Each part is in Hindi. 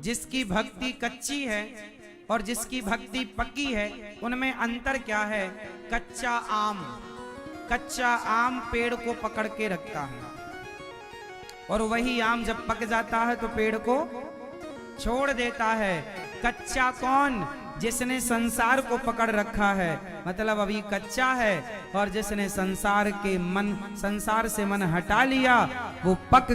जिसकी भक्ति कच्ची है और जिसकी भक्ति पक्की है, उनमें अंतर क्या है? कच्चा आम पेड़ को पकड़ के रखता है और वही आम जब पक जाता है तो पेड़ को छोड़ देता है। कच्चा कौन? जिसने संसार को पकड़ रखा है, मतलब अभी कच्चा है, और जिसने संसार से मन हटा लिया वो पक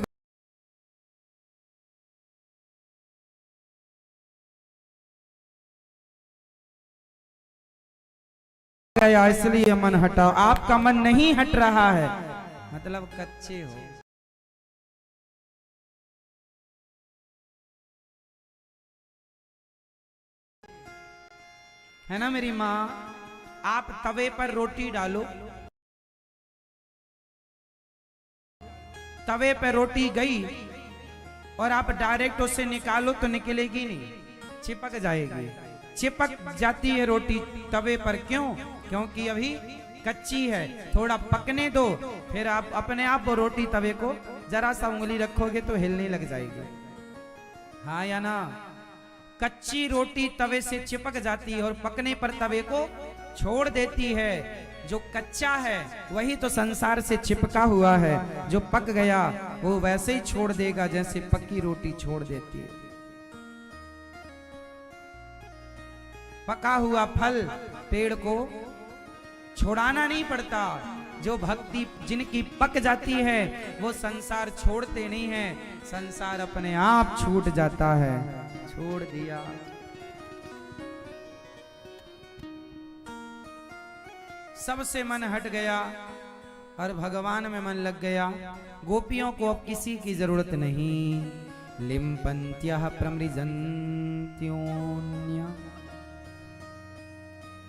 गया, इसलिए मन हटाओ। आपका मन नहीं हट रहा है, मतलब कच्चे हो। है ना मेरी माँ? आप तवे पर रोटी डालो, तवे पर रोटी गई और आप डायरेक्ट उसे निकालो तो निकलेगी नहीं, चिपक जाएगी। चिपक जाती है रोटी तवे पर, क्यों? क्योंकि अभी कच्ची है। थोड़ा पकने दो, फिर आप अपने आप वो रोटी तवे को जरा सा उंगली रखोगे तो हिलने लग जाएगी। हाँ या ना? कच्ची रोटी तवे से चिपक जाती है और पकने पर तवे को छोड़ देती है। जो कच्चा है वही तो संसार से चिपका हुआ है, जो पक गया वो वैसे ही छोड़ देगा जैसे पक्की रोटी छोड़ देती है। पका हुआ फल पेड़ को छोड़ाना नहीं पड़ता। जो भक्ति जिनकी पक जाती है वो संसार छोड़ते नहीं है, संसार अपने आप छूट जाता है। छोड़ दिया। सबसे मन हट गया और भगवान में मन लग गया। गोपियों को अब किसी की जरूरत नहीं। लिम्पन्त्यः प्रमृजन्त्योऽन्या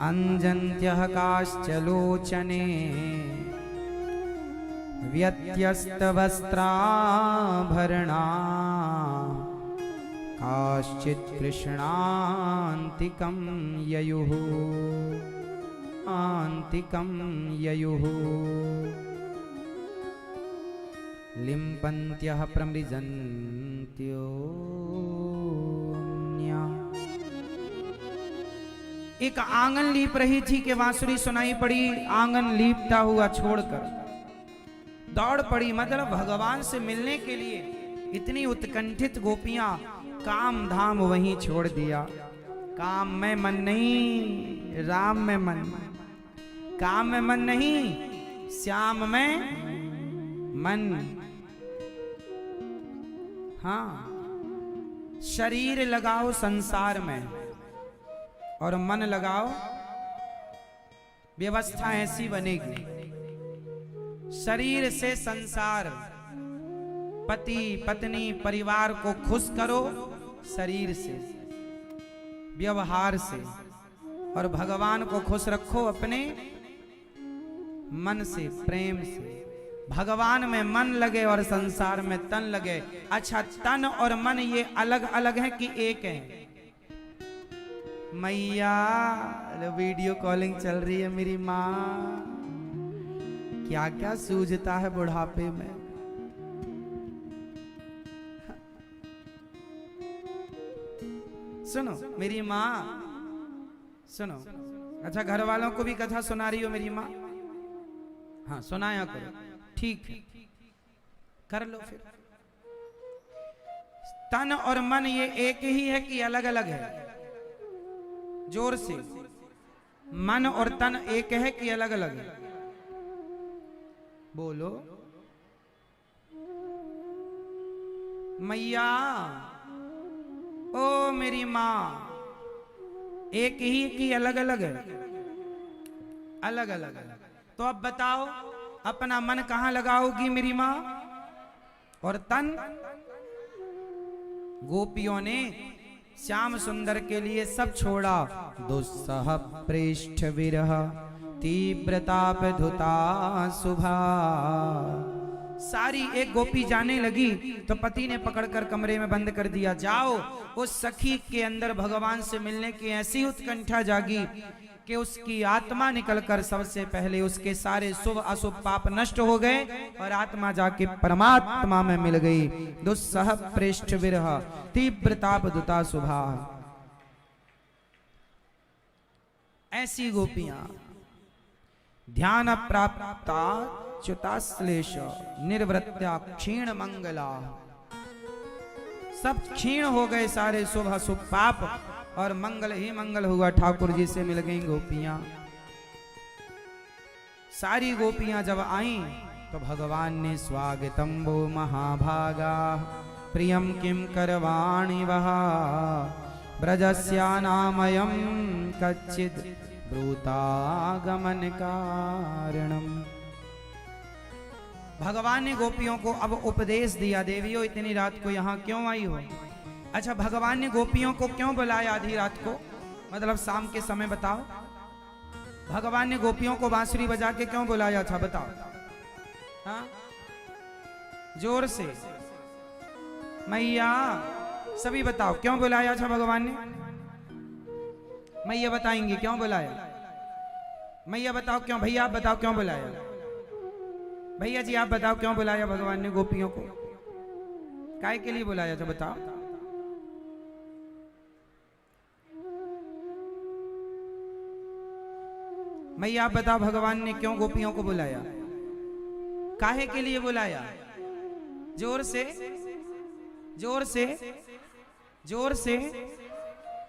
अंजन्त्यः काश्चलोचने व्यत्यस्तवस्त्राभरणा काश्चित् कृष्णान्तिकं ययुः आन्तिकं ययुः। लिम्पन्त्यः प्रमृजन्त्योऽन्या। एक आंगन लीप रही थी कि बांसुरी सुनाई पड़ी। आंगन लीपता हुआ छोड़कर दौड़ पड़ी, मतलब भगवान से मिलने के लिए इतनी उत्कंठित गोपियां काम धाम वहीं छोड़ दिया। काम में मन नहीं, राम में मन। काम में मन नहीं, श्याम में मन। हाँ, शरीर लगाओ संसार में और मन लगाओ, व्यवस्था ऐसी बनेगी। शरीर से संसार, पति पत्नी परिवार को खुश करो शरीर से, व्यवहार से, और भगवान को खुश रखो अपने मन से, प्रेम से। भगवान में मन लगे और संसार में तन लगे। अच्छा, तन और मन ये अलग अलग है कि एक है? मैया वीडियो कॉलिंग चल रही है मेरी माँ। क्या क्या सूझता है बुढ़ापे में। सुनो मेरी माँ, सुनो। अच्छा, घर वालों को भी कथा सुना रही हो मेरी माँ? हाँ, सुनाया करो। ठीक कर लो फिर। तन और मन ये एक ही है कि अलग अलग है? जोर से। मन और तन एक है कि अलग अलग है? बोलो मैया। ओ मेरी माँ, एक ही कि अलग अलग है? अलग अलग है। तो अब बताओ, अपना मन कहां लगाओगी मेरी माँ? और तन? गोपियों ने श्याम सुंदर के लिए सब छोड़ा। दुस्सह प्रेष्ठ विरह तीव्रताप धुता शुभा सारी एक गोपी जाने लगी तो पति ने पकड़कर कमरे में बंद कर दिया। जाओ, उस सखी के अंदर भगवान से मिलने की ऐसी उत्कंठा जागी कि उसकी आत्मा निकलकर सबसे पहले उसके सारे शुभ अशुभ पाप नष्ट हो गए और आत्मा जाके परमात्मा में मिल गई। दुस्सह प्रेष्ठ विरह तीव्र ताप दुता शुभा। ऐसी गोपियां ध्यान प्राप्ता च्युताश्लेष निर्वृत्या क्षीण मंगला। सब क्षीण हो गए सारे शुभ अशुभ पाप और मंगल ही मंगल हुआ। ठाकुर जी से मिल गई गोपियां। सारी गोपियां जब आईं तो भगवान ने स्वागतम वो महाभागा प्रियम किम करवाणि वह ब्रजस्यानामयं कच्चिद ब्रूतागमन कारणम। भगवान ने गोपियों को अब उपदेश दिया। देवियों, इतनी रात को यहाँ क्यों आई हो? अच्छा, भगवान ने गोपियों को क्यों बुलाया आधी रात को, मतलब शाम के समय? बताओ, भगवान ने गोपियों को बांसुरी बजा के क्यों बुलाया था? बताओ। हाँ, जोर से मैया, सभी बताओ क्यों बुलाया था भगवान ने? मैया बताएंगे क्यों बुलाया? मैया बताओ क्यों? भैया आप बताओ क्यों बुलाया? भैया जी आप बताओ क्यों बुलाया भगवान ने गोपियों को? काय के लिए बुलाया था बताओ? मैया आप बताओ भगवान ने क्यों गोपियों को बुलाया? काहे के लिए बुलाया? जोर से, जोर से, जोर से।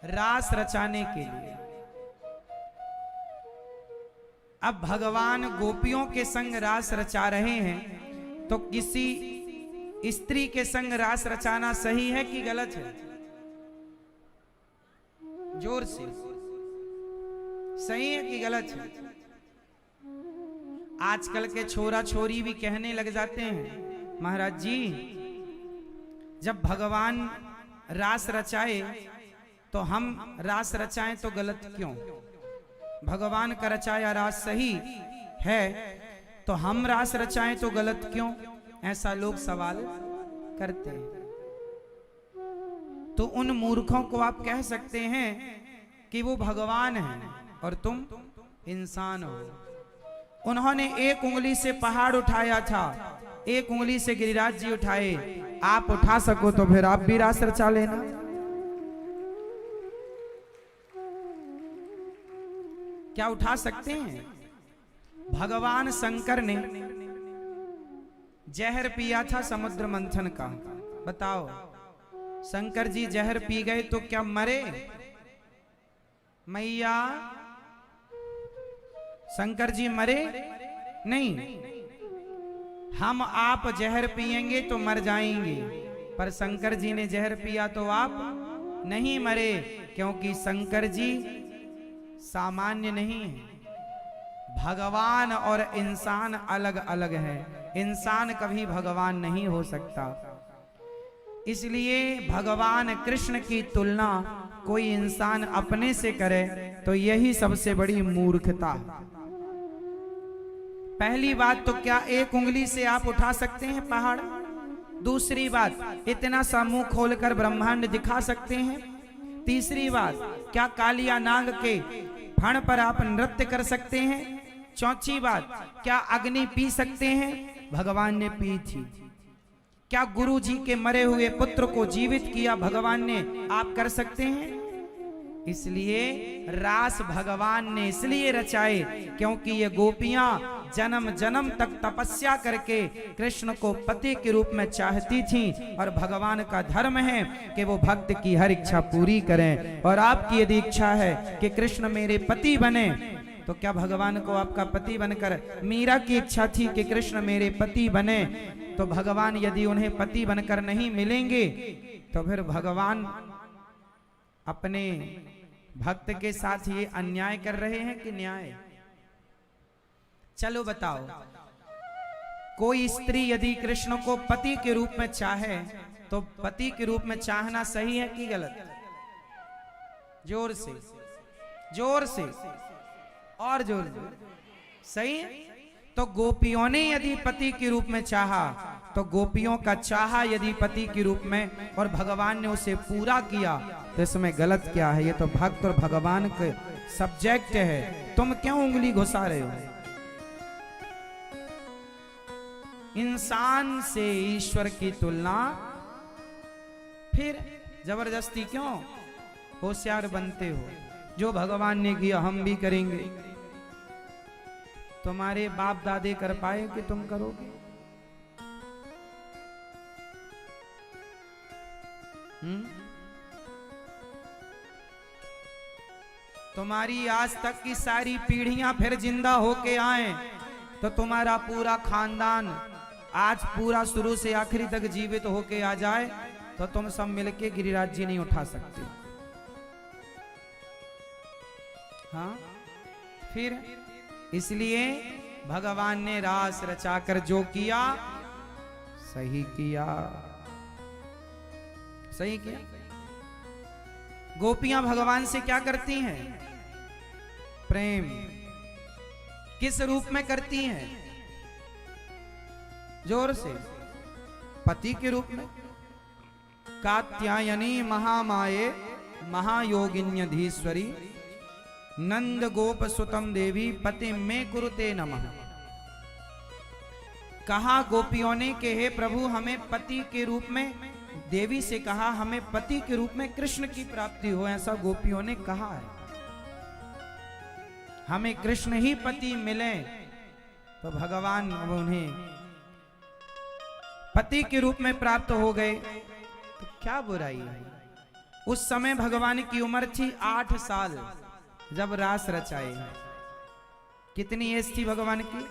रास रचाने के लिए। अब भगवान गोपियों के संग रास रचा रहे हैं तो किसी स्त्री के संग रास रचाना सही है कि गलत है? जोर से, सही है कि गलत है? आजकल के छोरा छोरी भी कहने लग जाते हैं, महाराज जी जब भगवान रास रचाए तो हम रास रचाएं तो गलत क्यों? भगवान का रचाया रास सही है तो हम रास रचाएं तो गलत क्यों? ऐसा लोग सवाल करते हैं। तो उन मूर्खों को आप कह सकते हैं कि वो भगवान हैं और तुम इंसान हो। उन्होंने एक उंगली से पहाड़ उठाया था, एक उंगली से गिरिराज जी उठाए। आप उठा सको तो फिर आप भी रास रचा लेना। क्या उठा सकते हैं? भगवान शंकर ने जहर पिया था समुद्र मंथन का। बताओ, शंकर जी जहर पी गए तो क्या मरे? मैया, शंकर जी मरे नहीं। हम आप जहर पिएंगे तो मर जाएंगे, पर शंकर जी ने जहर पिया तो आप नहीं मरे, क्योंकि शंकर जी सामान्य नहीं है। भगवान और इंसान अलग अलग है। इंसान कभी भगवान नहीं हो सकता। इसलिए भगवान कृष्ण की तुलना कोई इंसान अपने से करे तो यही सबसे बड़ी मूर्खता। पहली बात तो क्या एक उंगली से आप उठा सकते हैं पहाड़? दूसरी बात, इतना सा मुंह खोलकर ब्रह्मांड दिखा सकते हैं? तीसरी बात, क्या कालिया नाग के फण पर आप नृत्य कर सकते हैं? चौथी बात, क्या अग्नि पी सकते हैं? भगवान ने पी थी। क्या गुरु जी के मरे हुए पुत्र को जीवित किया भगवान ने? आप कर सकते हैं? इसलिए रास भगवान ने इसलिए रचाए क्योंकि ये गोपियां जन्म जन्म तक तपस्या करके कृष्ण को पति के रूप में चाहती थीं और भगवान का धर्म है कि वो भक्त की हर इच्छा पूरी करें। और आपकी यदि इच्छा है कि कृष्ण मेरे पति बने तो क्या भगवान को आपका पति बनकर, मीरा की इच्छा थी कि कृष्ण मेरे पति बने, तो भगवान यदि उन्हें पति बनकर नहीं मिलेंगे तो फिर भगवान अपने भक्त के साथ ये अन्याय कर रहे हैं कि न्याय? चलो बताओ, कोई स्त्री यदि कृष्ण को पति के रूप में चाहे तो पति के रूप में चाहना सही है कि गलत? जोर से, जोर से और जोर से। सही है? तो गोपियों ने यदि पति के रूप में चाहा, तो गोपियों का चाहा यदि पति के रूप में और भगवान ने उसे पूरा किया, तो इसमें गलत क्या है? ये तो भक्त और भगवान के सब्जेक्ट है, तुम क्यों उंगली घुसा रहे हो? इंसान से ईश्वर की तुलना फिर जबरदस्ती क्यों? होशियार बनते हो, जो भगवान ने किया हम भी करेंगे। तुम्हारे बाप दादे कर पाए कि तुम करोगे? तुम्हारी आज तक की सारी पीढ़ियां फिर जिंदा होके आए तो तुम्हारा पूरा खानदान आज पूरा शुरू से आखिरी तक जीवित होके आ जाए तो तुम सब मिलके गिरिराज जी नहीं उठा सकते। हाँ, फिर इसलिए भगवान ने रास रचाकर जो किया सही किया, सही किया। गोपियां भगवान से क्या करती हैं? प्रेम। किस रूप में करती हैं? जोर से, पति के रूप में। कात्यायनी महामाये महायोगिन्यधीश्वरी नंद गोप सुतम देवी पति में कुरुते नमः। कहा गोपियों ने कि हे प्रभु हमें पति के रूप में, देवी से कहा हमें पति के रूप में कृष्ण की प्राप्ति हो, ऐसा गोपियों ने कहा है। हमें कृष्ण ही पति मिले तो भगवान उन्हें पति के रूप में प्राप्त हो गए तो क्या बुराई है? उस समय भगवान की उम्र थी 8 साल जब रास रचाए। कितनी एज थी भगवान की?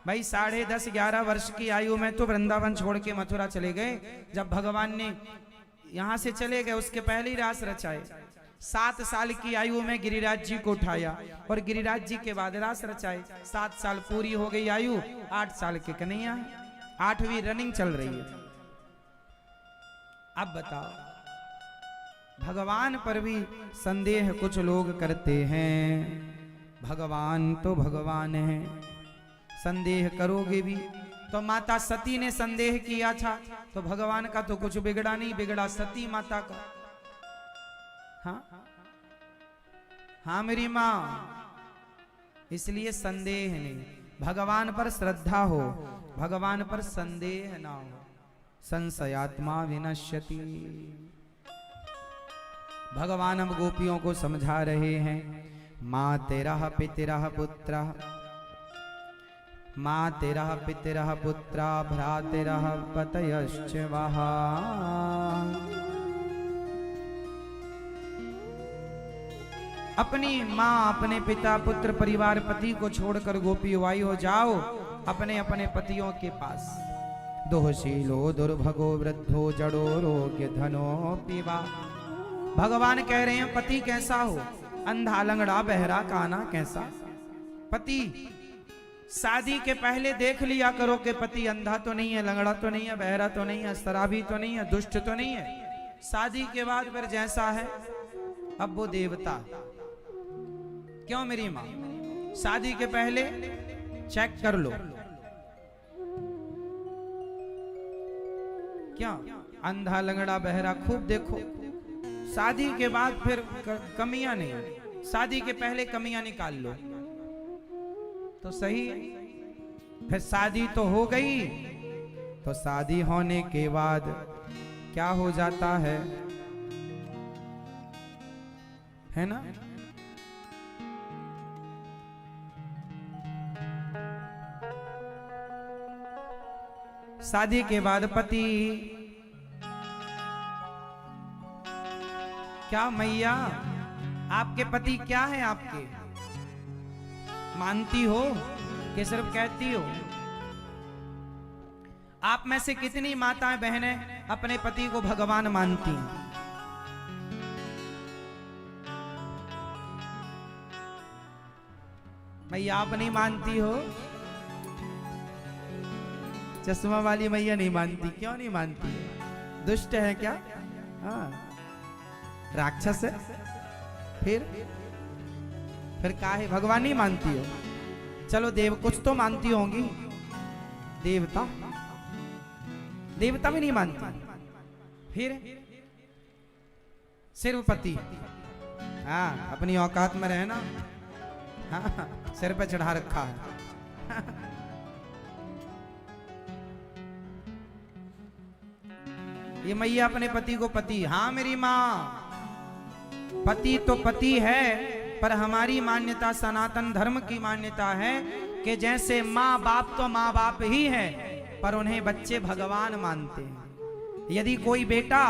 भाई 10.5-11 वर्ष की आयु में तो वृंदावन छोड़ के मथुरा चले गए। जब भगवान ने यहां से चले गए उसके पहले ही रास रचाए। 7 साल की आयु में गिरिराज जी को उठाया और गिरिराज जी के बाद रास रचाए। 7 साल पूरी हो गई आयु, 8 साल के कन्हैया, 8वीं रनिंग चल रही है। अब बताओ, भगवान पर भी संदेह कुछ लोग करते हैं। भगवान तो भगवान है, संदेह करोगे भी तो माता सती ने संदेह किया था तो भगवान का तो कुछ बिगड़ा नहीं, बिगड़ा सती माता का। हाँ हाँ मेरी मां, इसलिए संदेह नहीं, भगवान पर श्रद्धा हो, भगवान पर संदेह ना हो। संशयात्मा विनश्यति। भगवान हम गोपियों को समझा रहे हैं, माँ तेरा पितरा पुत्र, माँ तेरा पितरा पुत्रा भ्रातेरा पतयश्च वहा। अपनी माँ, अपने पिता, पुत्र, परिवार, पति को छोड़कर गोपी वायु हो जाओ अपने अपने पतियों के पास। दोहशीलो दुर्भगो वृद्धो जड़ो रोग्य धनो पीवा। भगवान कह रहे हैं पति कैसा हो? अंधा, लंगड़ा, बहरा, काना, कैसा पति? शादी के पहले देख लिया करो कि पति अंधा तो नहीं है, लंगड़ा तो नहीं है, बहरा तो नहीं है, शराबी तो नहीं है, दुष्ट तो नहीं है। शादी के बाद फिर जैसा है अब वो देवता। क्यों मेरी मां? शादी के पहले चेक कर लो। क्या अंधा, लंगड़ा, बहरा खूब देखो, शादी के बाद फिर कमियां नहीं, शादी के पहले कमियां निकाल लो तो सही है। फिर शादी तो हो गई, तो शादी होने के बाद क्या हो जाता है ना? शादी के बाद पति, क्या मैया आपके पति क्या है? आपके मानती हो कि सिर्फ कहती हो? आप में से कितनी माताएं बहनें अपने पति को भगवान मानती हैं? मैया आप नहीं मानती हो? चश्मा वाली मैया नहीं मानती। क्यों नहीं मानती? दुष्ट है क्या? हाँ, राक्षस है। फिर काहे भगवान नहीं मानती हो? चलो देव कुछ तो मानती होंगी, देवता देवता भी नहीं मानती, फिर सिर्फ पति। हाँ अपनी औकात में रहना, हाँ सिर पे चढ़ा रखा है। ये मैया अपने पति को पति, हाँ मेरी माँ पति तो पति है, पर हमारी मान्यता सनातन धर्म की मान्यता है कि जैसे माँ बाप तो माँ बाप ही है, पर उन्हें बच्चे भगवान मानते हैं। यदि कोई बेटा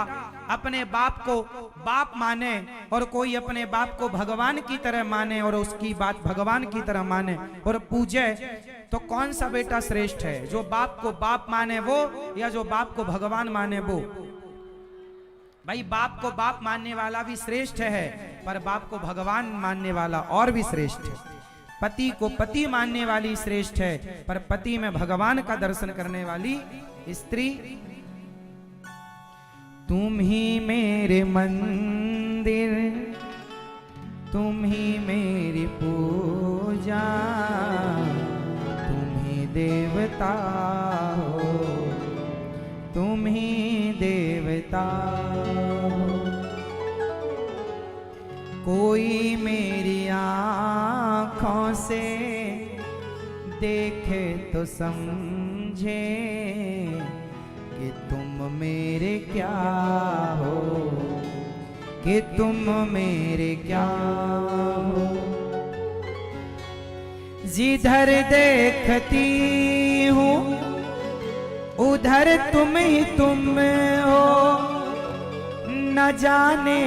अपने बाप को बाप माने और कोई अपने बाप को भगवान की तरह माने और उसकी बात भगवान की तरह माने और पूजे, तो कौन सा बेटा श्रेष्ठ है, जो बाप को बाप माने वो या जो बाप को भगवान माने वो? भाई बाप को बाप मानने वाला भी श्रेष्ठ है, पर बाप को भगवान मानने वाला और भी श्रेष्ठ है। पति को पति मानने वाली श्रेष्ठ है, पर पति में भगवान का दर्शन करने वाली स्त्री। तुम ही मेरे मंदिर, तुम ही मेरी पूजा, तुम ही देवता हो, तुम ही देवता हो। कोई मेरी आँखों से देखे तो समझे कि तुम मेरे क्या हो, कि तुम मेरे क्या हो। जिधर देखती हूँ उधर तुम ही तुम हो, न जाने